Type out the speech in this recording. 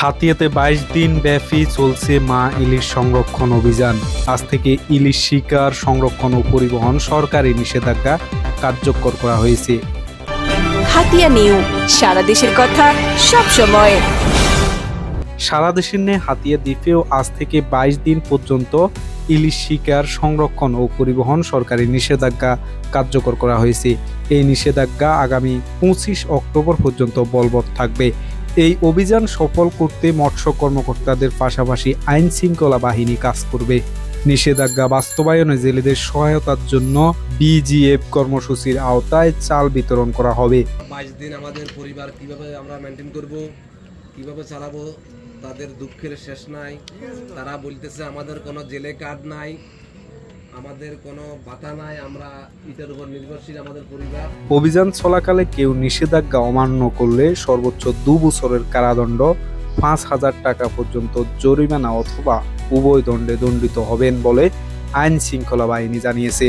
হাতিয়াতে ২২ দিন ব্যাপী চলছে মা ইলিশ সংরক্ষণ অভিযান। আজ থেকে ইলিশ শিকার, সংরক্ষণ ও পরিবহন সরকারি নিষেধাজ্ঞা কার্যকর করা হয়েছে। হাতিয়া নিউ, সারা দেশের কথা সব সময়। সারা দেশের ন্যায় হাতিয়া দ্বীপেও আজ থেকে ২২ দিন পর্যন্ত ইলিশ শিকার, সংরক্ষণ ও পরিবহন সরকারি নিষেধাজ্ঞা কার্যকর করা হয়েছে। এই নিষেধাজ্ঞা আগামী ২৫ অক্টোবর পর্যন্ত বলবৎ থাকবে। এই অভিযান সফল করতে মৎস্য কর্মকর্তাদের পাশাপাশি আইন শৃঙ্খলা বাহিনী কাজ করবে। নিষেধাজ্ঞা বাস্তবায়নে জেলেদের সহায়তার জন্য বিজিএফ কর্মসূচির আওতায় চাল বিতরণ করা হবে। ২২ দিন আমাদের পরিবার কিভাবে আমরা মেনটেন করব, কিভাবে চালাবো, তাদের দুঃখের শেষ নাই। তারা বলতেছে আমাদের কোনো জেলে কার্ড নাই, আমাদের কোনো ভাতা নাই, আমরা এটার উপর নির্ভরশীল আমাদের পরিবার। অভিযান চলাকালে কেউ নিষেধাজ্ঞা অমান্য করলে সর্বোচ্চ ২ বছরের কারাদণ্ড, ৫,০০০ টাকা পর্যন্ত জরিমানা অথবা উভয় দণ্ডে দণ্ডিত হবেন বলে আইন শৃঙ্খলা বাহিনী জানিয়েছে।